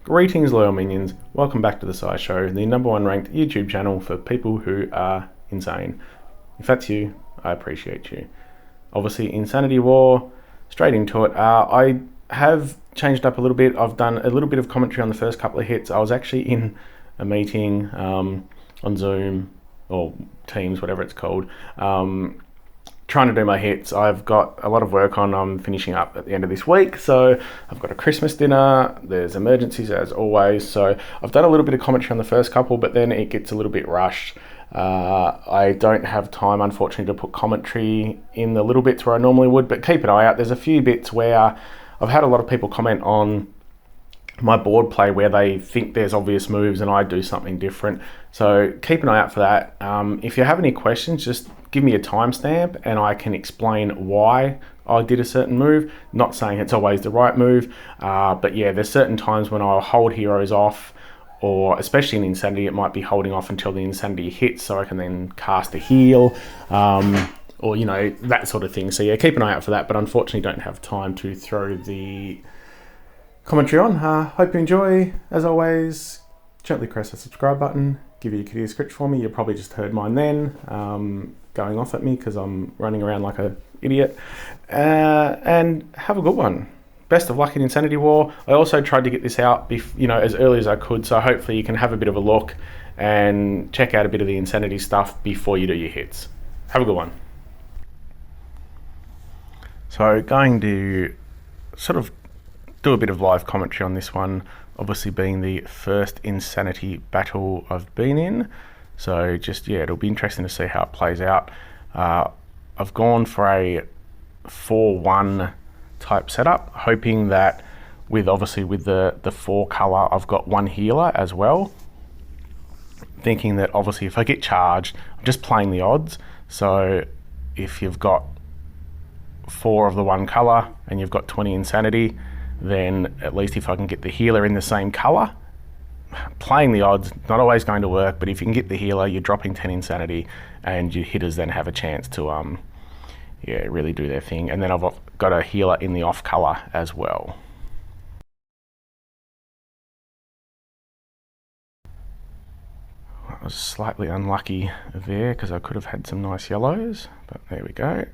Greetings, loyal minions. Welcome back to the SciShow, the #1 ranked YouTube channel for people who are insane. If that's you, I appreciate you. Obviously, Insanity War, straight into it. I have changed up a little bit. I've done a little bit of commentary on the first couple of hits. I was actually in a meeting on Zoom or Teams, whatever it's called, trying to do my hits. I've got a lot of work on. I'm finishing up at the end of this week, so I've got a Christmas dinner. There's emergencies as always, so I've done a little bit of commentary on the first couple, but then it gets a little bit rushed. I don't have time, unfortunately, to put commentary in the little bits where I normally would, but keep an eye out. There's a few bits where I've had a lot of people comment on my board play where they think there's obvious moves and I do something different. So keep an eye out for that. If you have any questions, just give me a timestamp and I can explain why I did a certain move. Not saying it's always the right move, but yeah, there's certain times when I'll hold heroes off, or especially in Insanity, it might be holding off until the Insanity hits so I can then cast a heal, or you know, that sort of thing. So yeah, keep an eye out for that, but unfortunately don't have time to throw the commentary on. Hope you enjoy. As always, gently press the subscribe button, give your kitty a scritch for me. You probably just heard mine then, going off at me because I'm running around like an idiot. And have a good one. Best of luck in Insanity War. I also tried to get this out as early as I could, so hopefully you can have a bit of a look and check out a bit of the Insanity stuff before you do your hits. Have a good one. So going to sort of do a bit of live commentary on this one, obviously being the first Insanity battle I've been in. So just, yeah, it'll be interesting to see how it plays out. I've gone for a 4-1 type setup, hoping that with the 4 color, I've got 1 healer as well. Thinking that obviously if I get charged, I'm just playing the odds. So if you've got 4 of the 1 color and you've got 20 Insanity, then at least if I can get the healer in the same color, playing the odds, not always going to work, but if you can get the healer, you're dropping 10 Insanity and your hitters then have a chance to really do their thing. And then I've got a healer in the off color as well. I was slightly unlucky there because I could have had some nice yellows, but there we go.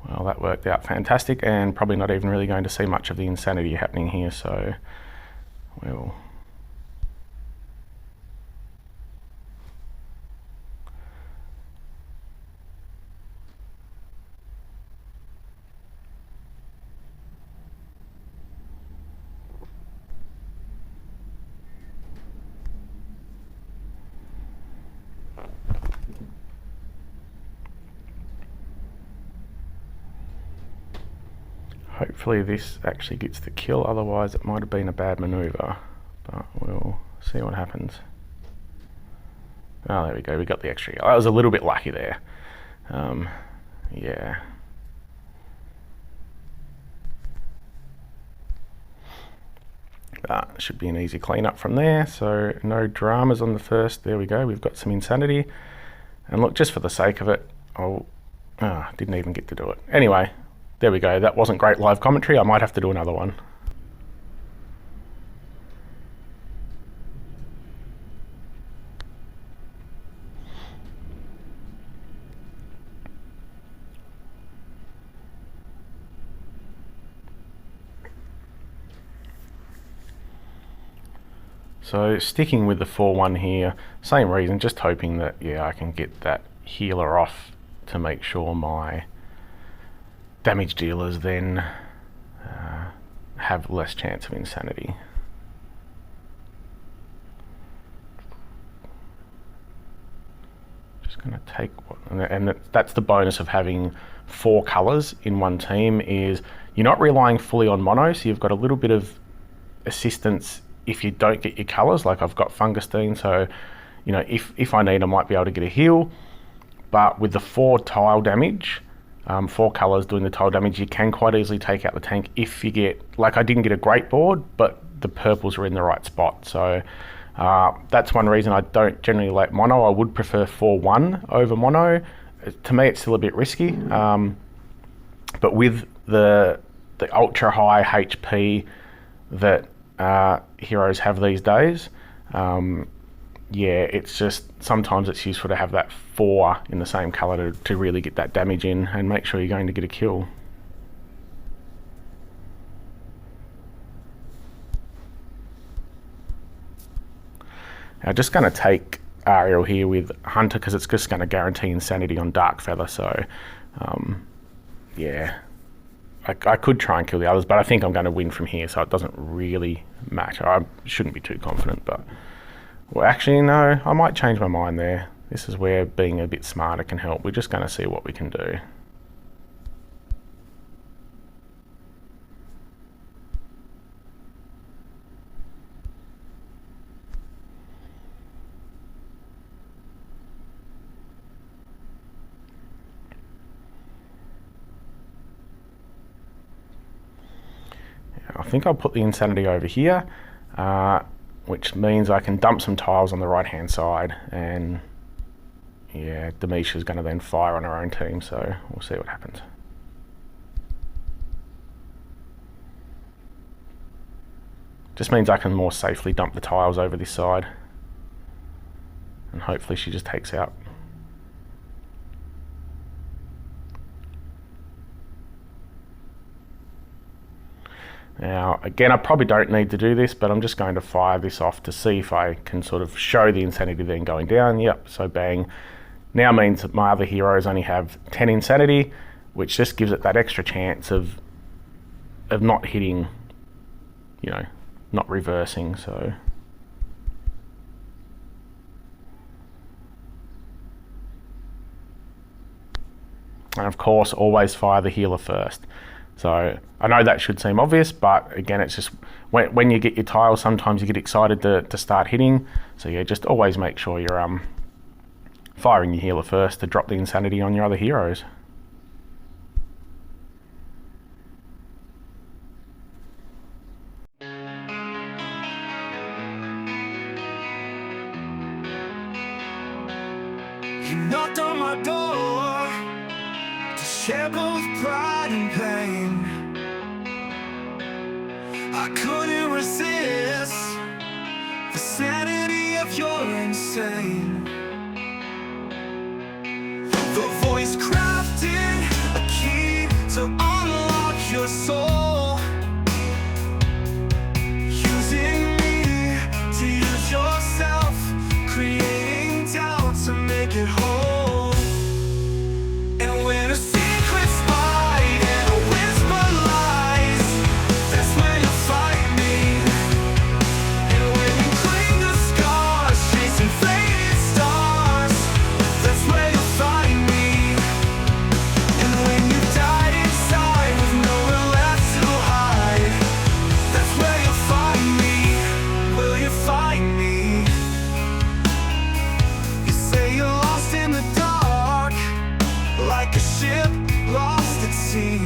Well, that worked out fantastic, and probably not even really going to see much of the Insanity happening here, so we'll hopefully this actually gets the kill, otherwise it might have been a bad maneuver, but we'll see what happens. Oh, there we go, we got the extra. I was a little bit lucky there. Yeah. Should be an easy cleanup from there, so no dramas on the first. There we go, we've got some Insanity. And look, just for the sake of it, didn't even get to do it. Anyway, there we go. That wasn't great live commentary. I might have to do another one. So sticking with the 4-1 here, same reason, just hoping that, yeah, I can get that healer off to make sure my damage dealers then have less chance of Insanity. Just going to take and that's the bonus of having 4 colors in one team, is you're not relying fully on mono, so you've got a little bit of assistance if you don't get your colors. Like I've got Fungustine, so you know, if I need, I might be able to get a heal. But with the 4 tile damage, 4 colors doing the tile damage, you can quite easily take out the tank if you get, like I didn't get a great board, but the purples were in the right spot. So that's one reason I don't generally like mono. I would prefer 4-1 over mono. To me, it's still a bit risky. But with the ultra high HP that heroes have these days. Yeah, it's just sometimes it's useful to have that 4 in the same colour to really get that damage in and make sure you're going to get a kill. I'm just going to take Ariel here with Hunter because it's just going to guarantee insanity on Darkfeather, so yeah. I could try and kill the others, but I think I'm going to win from here, so it doesn't really matter. I shouldn't be too confident, but... Well, actually, no, I might change my mind there. This is where being a bit smarter can help. We're just going to see what we can do. I think I'll put the insanity over here. Which means I can dump some tiles on the right hand side, and yeah, Demisha's going to then fire on her own team, so we'll see what happens. Just means I can more safely dump the tiles over this side, and hopefully she just takes out. Now, again, I probably don't need to do this, but I'm just going to fire this off to see if I can sort of show the insanity then going down. Yep, so bang. Now means that my other heroes only have 10 insanity, which just gives it that extra chance of not hitting, you know, not reversing, so... And of course, always fire the healer first. So I know that should seem obvious, but again, it's just when you get your tiles, sometimes you get excited to start hitting. So yeah, just always make sure you're firing your healer first to drop the insanity on your other heroes. You knocked on my door to share both pride and pain. I couldn't resist the sanity of your insane. The voice crafted a key to unlock your soul, using me to use yourself, creating doubt to make it whole. And when a secret's lied and a whisper lies, that's when you fight me. And when you cling to scars, chasing faded stars, that's when you find me. And when you died inside with nowhere left to hide, that's where you find me. Will you find me? You say you're lost in the dark, like a ship lost at sea.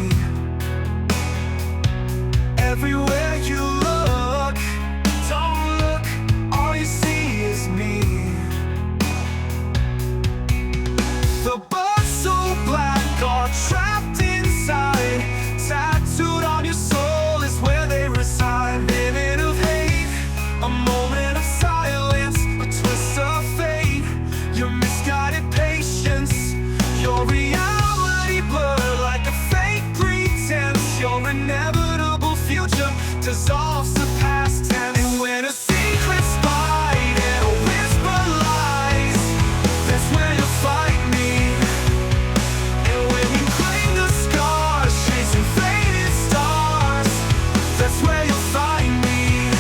Everywhere you look, don't look, all you see is me. The birds so black are trapped inside, tattooed on your soul is where they reside. Minute of hate, a moment of silence, a twist of fate, your misguided patience, your reality blurred like a fake pretense. Your inevitable future dissolves the past tense. And when a secret's lied and a whisper lies, that's when you find me. And when you cling to scars, chasing faded stars, that's where you find me.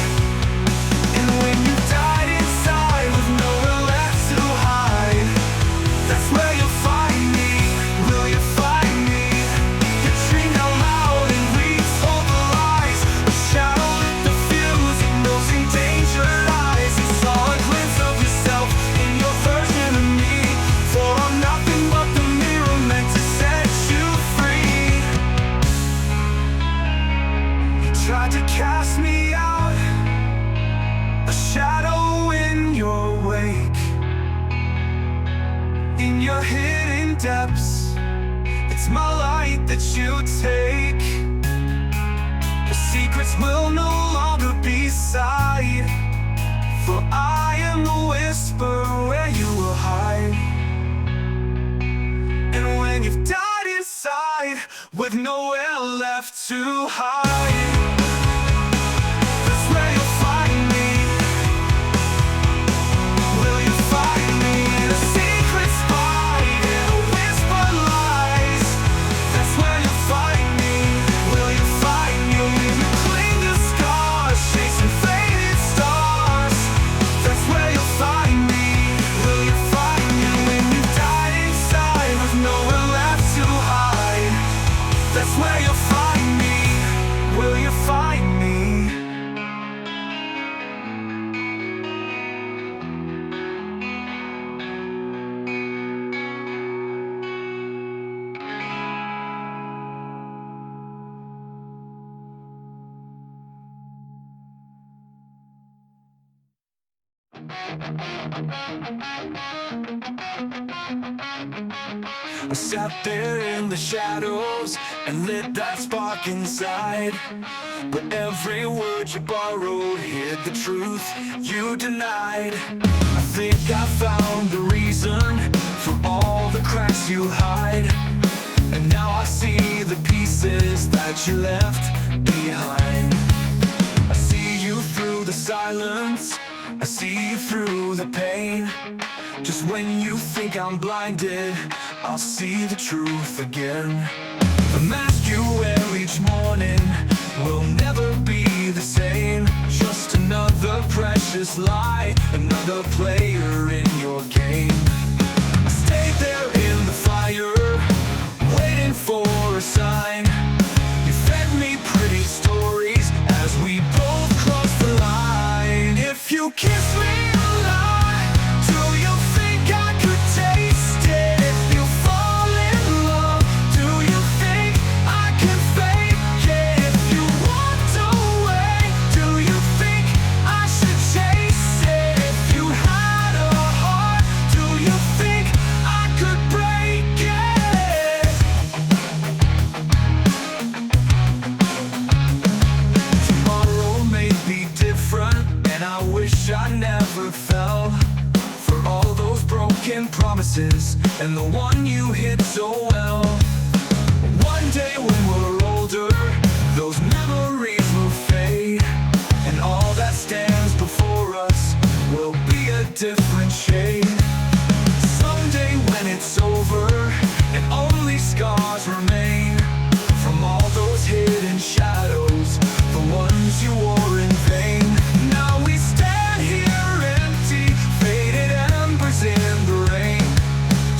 And when you died inside with nowhere left to hide, that's where you find me. Will you find me? You dreamed out loud and we told the lies, a shadow lit the nowhere left to hide. That's where you'll find me. Will you find me in a secret spot, in a whispered lies? That's where you'll find me. Will you find me? Leave you cling to scars, chasing faded stars. That's where you'll find me. Will you find me when you die inside with nowhere left to hide? That's where you'll find me. Will you find me? I sat there in the shadows and lit that spark inside. But every word you borrowed hid the truth you denied. I think I found the reason for all the cracks you hide. And now I see the pieces that you left behind. I see you through the silence, I see you through the pain. Just when you think I'm blinded, I'll see the truth again. The mask you wear each morning will never be the same. Just another precious lie, another player in your game. I stayed there in the fire, waiting for a sign. You fed me pretty stories as we both crossed the line. If you kiss me alive, do you think I could taste it? If you fall in love, do you think I can fake it? If you walked away, do you think I should chase it? If you had a heart, do you think I could break it? Tomorrow may be different, and I wish I never fell for all those broken promises and the one you hid so well. One day when we're older, those memories will fade, and all that stands before us will be a different shade. Someday when it's over and only scars remain from all those hidden shadows, the ones you wore in vain. Now we stand here empty, faded embers in the rain.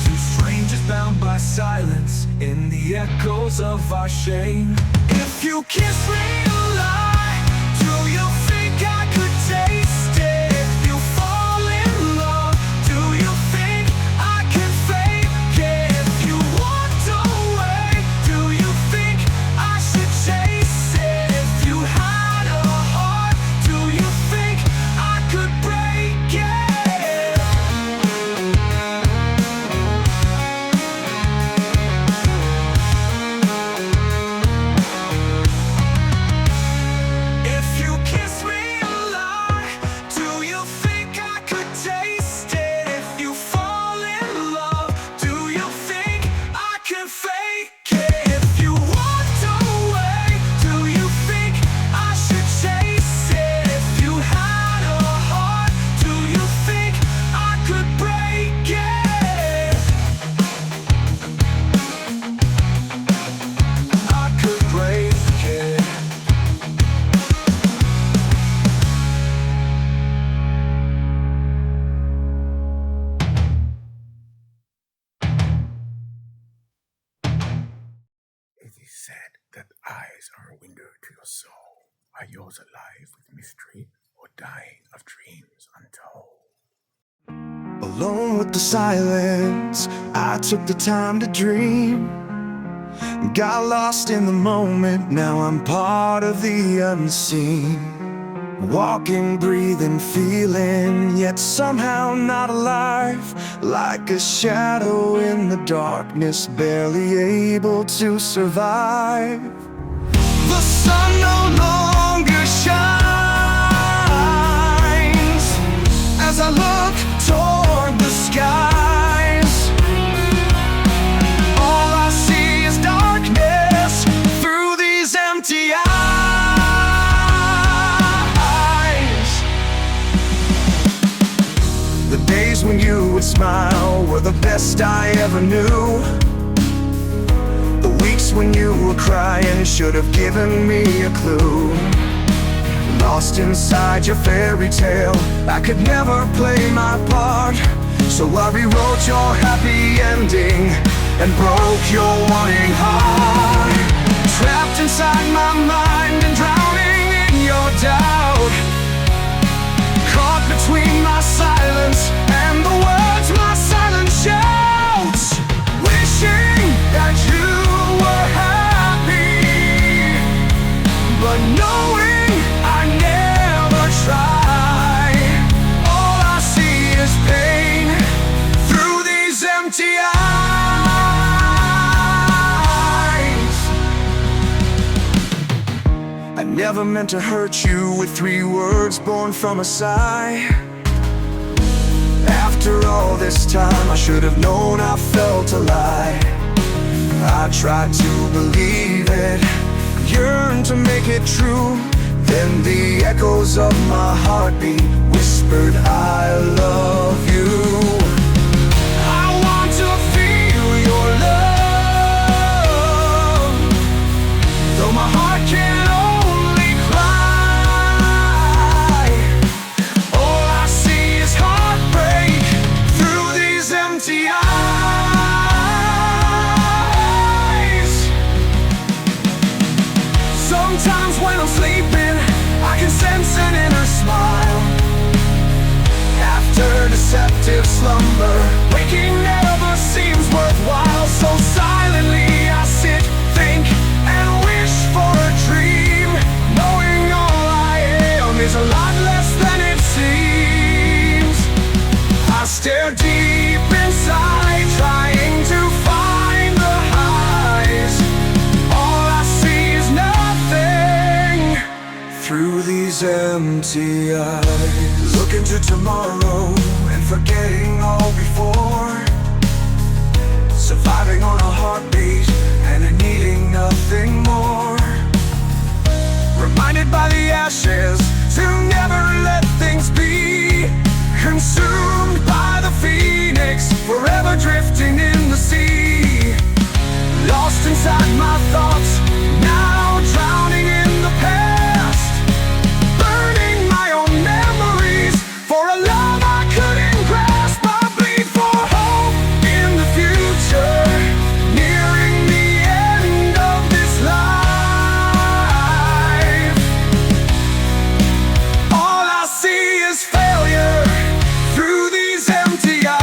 Two strangers bound by silence in the echoes of our shame. If you kiss me alive, do you think I could taste it? If you fall in love, do you think I can fake it? If you walked away, do you think I should chase it? If you had a heart, do you think I could break it? If you kiss me alive, do you think I could taste it? If you fall in love, do you think I can fake it? If you walked away, do you think I should chase it? If you had a heart, do you think I could break it? I could break it. It is said that eyes are a window to your soul. Are yours alive with mystery or dying of dreams untold? Alone with the silence, I took the time to dream. Got lost in the moment, now I'm part of the unseen. Walking, breathing, feeling, yet somehow not alive. Like a shadow in the darkness, barely able to survive. The sun no longer shines as I look toward the skies. All I see is darkness and smile were the best I ever knew. The weeks when you were crying should have given me a clue. Lost inside your fairy tale, I could never play my part. So I rewrote your happy ending and broke your wanting heart. Trapped inside my mind and drowning in your doubt. Caught between my silence and the words my silence shouts. Wishing that you were happy, but knowing I never try. All I see is pain through these empty eyes. I never meant to hurt you with 3 words born from a sigh. After all this time, I should have known I felt a lie. I tried to believe it, yearned to make it true. Then the echoes of my heartbeat whispered, I love you. I want to feel your love, though my heart can only cry. All I see is heartbreak through these empty eyes. Sometimes when I'm sleeping, I can sense an inner smile. After deceptive slumber, waking never seems worthwhile. So silently I sit, think, and wish for a dream, knowing all I am is a lot less than it seems. I stare deep inside, trying to find the highs. All I see is nothing through these empty eyes. Looking to tomorrow and forgetting all before. Surviving on a heartbeat and needing nothing more. Reminded by the ashes to never let things be. Consumed by the phoenix, forever drifting in the sea. Lost inside my thoughts, now drowning in the past. Burning my own memories for a love I couldn't grasp. I bleed for hope in the future, nearing the end of this life. All I see is failure through these empty eyes.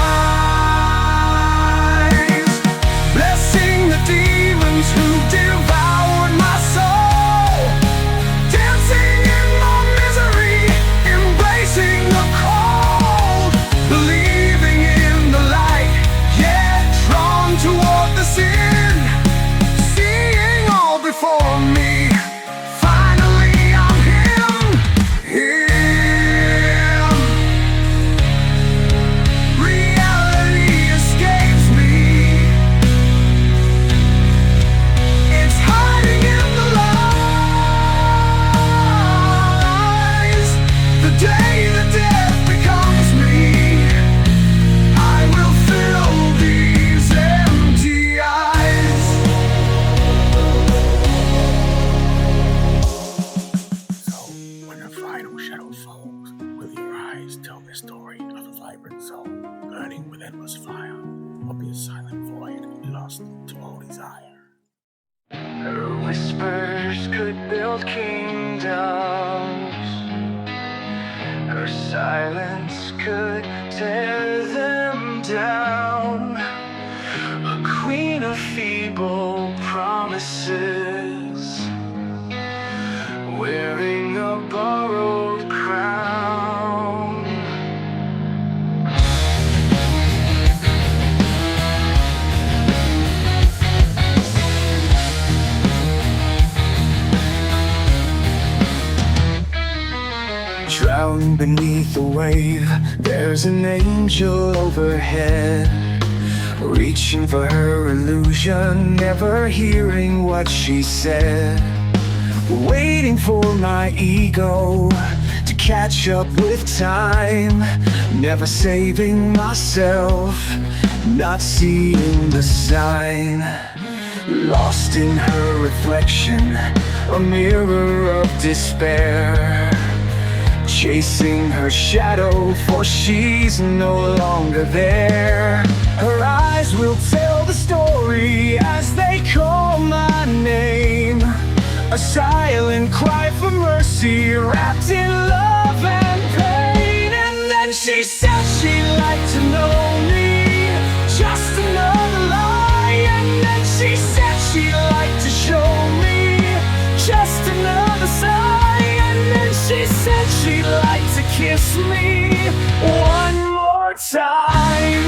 Blessing the demons who devoured my soul. Dancing in my misery, embracing the cold. Believing in the light, yet drawn toward the sin. Seeing all before me, finally I'm him. Reality escapes me. It's hiding in the lies. The day that death becomes me, I will fill these empty eyes. So, when the final shadow falls, will your eyes tell the story of a vibrant soul, burning with endless fire, or be a silent void lost to all desire? Her whispers could build kingdoms. Her silence could tear them down. A queen of feeble promises, wearing a borrowed crown. Drowned beneath the wave, there's an angel overhead, reaching for her illusion, never hearing what she said. Waiting for my ego to catch up with time, never saving myself, not seeing the sign. Lost in her reflection, a mirror of despair, chasing her shadow, for she's no longer there. Her eyes will tell the story as they call my name, a silent cry for mercy wrapped in love and pain. And then she said she'd like to know me, just another lie. And then she said she'd like to show me, just another sigh. And then she said she'd like to kiss me one more time.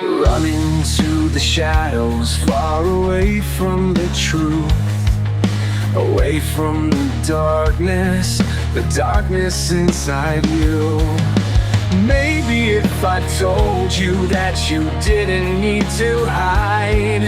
Running to the shadows, far away from the truth, away from the darkness inside you. Maybe if I told you that you didn't need to hide,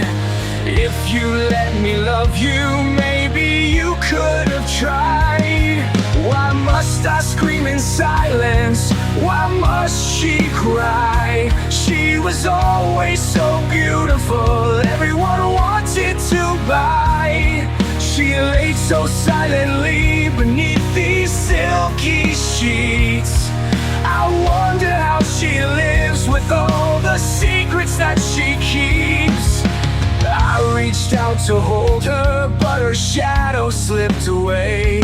if you let me love you, maybe you could have tried. Why must I scream in silence? Why must she cry? She was always so beautiful, everyone wanted to buy. She laid so silently beneath these silky sheets. I wonder how she lives with all the secrets that she keeps. I reached out to hold her, but her shadow slipped away.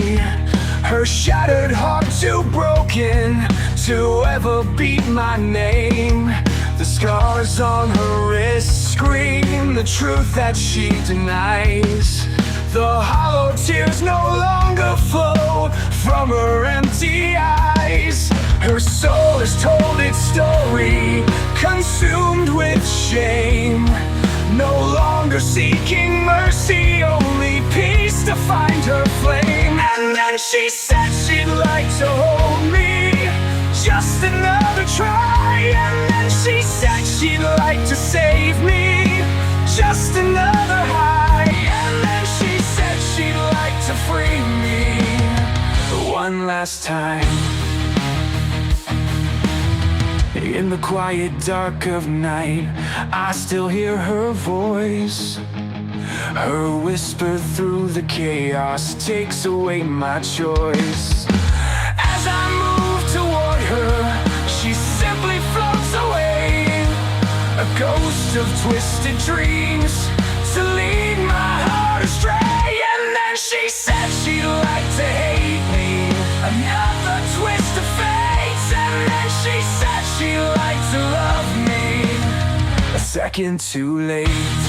Her shattered heart too broken to ever beat my name. The scars on her wrists scream the truth that she denies. The hollow tears no longer flow from her empty eyes. Her soul has told its story, consumed with shame, no longer seeking mercy, only peace to find her flame. And then she said she'd like to hold me, just another try. And then she said she'd like to save me, just another high. And then she said she'd like to free me one last time. In the quiet dark of night, I still hear her voice. Her whisper through the chaos takes away my choice. As I move toward her, she simply floats away, a ghost of twisted dreams to lead my heart astray. And then she said she'd like to hate me, another twist of fate. And then she said she'd like to love me a second too late.